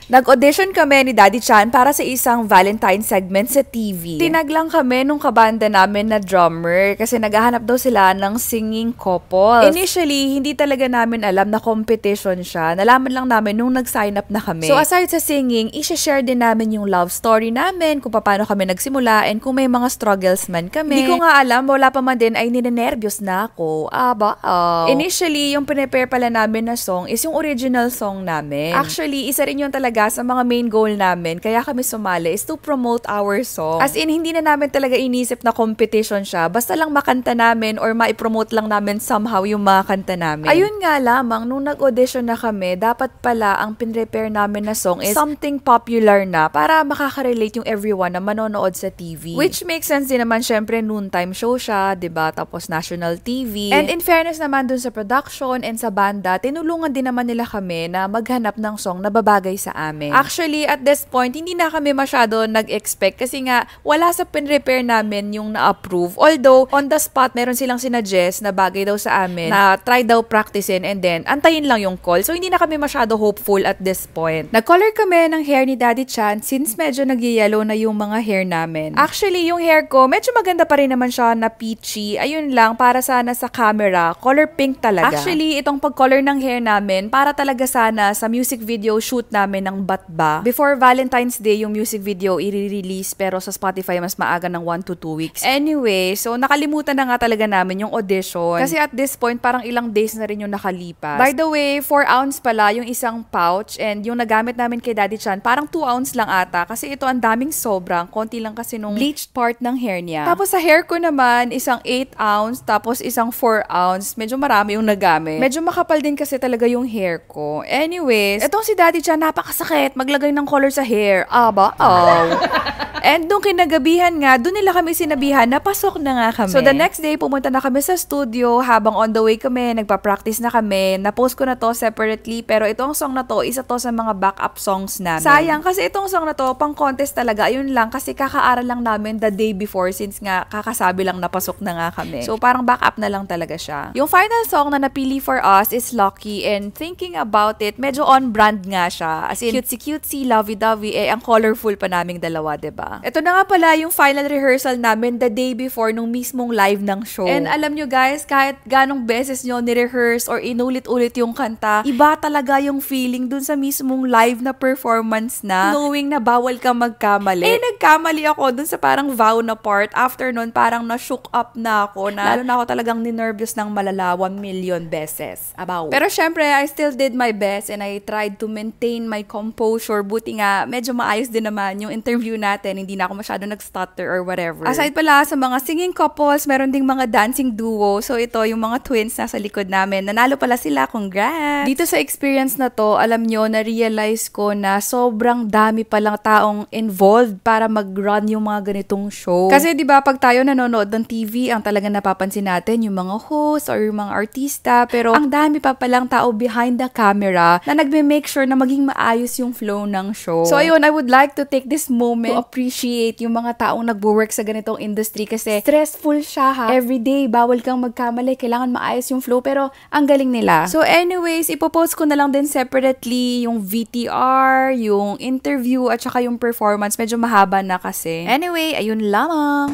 Nag-audition kami ni Daddy Chan para sa isang Valentine segment sa TV. Tinag lang kami nung kabanda namin na drummer kasi naghahanap daw sila ng singing couples. Initially, hindi talaga namin alam na competition siya. Nalaman lang namin nung nag-sign up na kami. So aside sa singing, i-share din namin yung love story namin, kung paano kami nagsimula, and kung may mga struggles man kami. Hindi ko nga alam, wala pa man din ay ninenervyos na ako. Initially, yung prepare pala namin na song is yung original song namin. Actually, isa rin yun talaga sa mga main goal namin, kaya kami sumali, is to promote our song. As in, hindi na namin talaga inisip na competition siya, basta lang makanta namin or maipromote lang namin somehow yung mga kanta namin. Ayun nga lamang, nung nag-audition na kami, dapat pala ang pinrepare namin na song is something popular na para makaka-relate yung everyone na manonood sa TV. Which makes sense din naman, syempre noontime show siya, diba? Tapos national TV. And in fairness naman dun sa production and sa banda, tinulungan din naman nila kami na maghanap ng song na babagay sa amin. Actually, at this point, hindi na kami masyado nag-expect kasi nga wala sa pin-repair namin yung na-approve. Although, on the spot, meron silang sinuggest na bagay daw sa amin na try daw practicein and then antayin lang yung call. So, hindi na kami masyado hopeful at this point. Nag-color kami ng hair ni Daddy Chan since medyo nag-yellow na yung mga hair namin. Actually, yung hair ko, medyo maganda pa rin naman siya na peachy. Ayun lang, para sana sa camera, color pink talaga. Actually, itong pag-color ng hair namin, para talaga sana sa music video shoot namin ng Batba. Before Valentine's Day, yung music video i-release, pero sa Spotify mas maaga ng 1 to 2 weeks. Anyway, so nakalimutan na nga talaga namin yung audition. Kasi at this point, parang ilang days na rin yung nakalipas. By the way, 4 ounce pala yung isang pouch, and yung nagamit namin kay Daddy Chan, parang 2 ounce lang ata. Kasi ito ang daming sobrang, konti lang kasi nung bleached part ng hair niya. Tapos sa hair ko naman, isang 8 ounce, tapos isang 4 ounce. Medyo marami yung nagamit. Medyo makapal din kasi talaga yung hair ko. Anyways, itong si Daddy Chan, napakasakit maglagay ng color sa hair. And nung kinagabihan nga, doon nila kami sinabihan na pasok na nga kami. So the next day, pumunta na kami sa studio. Habang on the way kami, nagpa-practice na kami. Na-post ko na to separately, pero itong song na to, isa to sa mga backup songs namin. Sayang, kasi itong song na to, pang contest talaga. Ayun lang, kasi kakaaral lang namin the day before since nga kakasabi lang napasok na nga kami. So parang backup na lang talaga siya. Yung final song na napili for us is Lucky, and thinking about it, medyo on-brand nga siya. As in, cutesy-cutesy, lovey-dovey, ang colorful pa naming dalawa, diba? Ito na nga pala yung final rehearsal namin the day before nung mismong live ng show. And alam nyo guys, kahit ganong beses nyo ni-rehearse or inulit-ulit yung kanta, iba talaga yung feeling dun sa mismong live na performance na, knowing na bawal kang magkamali. Nagkamali ako dun sa parang vow na part. After nun, parang na-shook up na ako, lalo na ako talagang ninervyos ng malala 1 million beses. Pero syempre, I still did my best and I tried to maintain my composure. Buti nga, medyo maayos din naman yung interview natin. Hindi na ako masyado nag-stutter or whatever. Aside pala sa mga singing couples, meron ding mga dancing duo. So ito, yung mga twins nasa likod namin. Nanalo pala sila. Congrats! Dito sa experience na to, alam nyo, na-realize ko na sobrang dami palang taong involved para mag-run yung mga ganitong show. Kasi diba, pag tayo nanonood ng TV, ang talagang napapansin natin yung mga host or yung mga artista. Pero ang dami pa palang tao behind the camera na nagme-make sure na maging maayos yung flow ng show. So ayun, I would like to take this moment to appreciate yung mga taong nagwo-work sa ganitong industry kasi stressful siya ha. Everyday, bawal kang magkamali, kailangan maayos yung flow, pero ang galing nila. So anyways, ipopost ko na lang din separately yung VTR, yung interview, at saka yung performance. Medyo mahaba na kasi. Anyway, ayun lamang.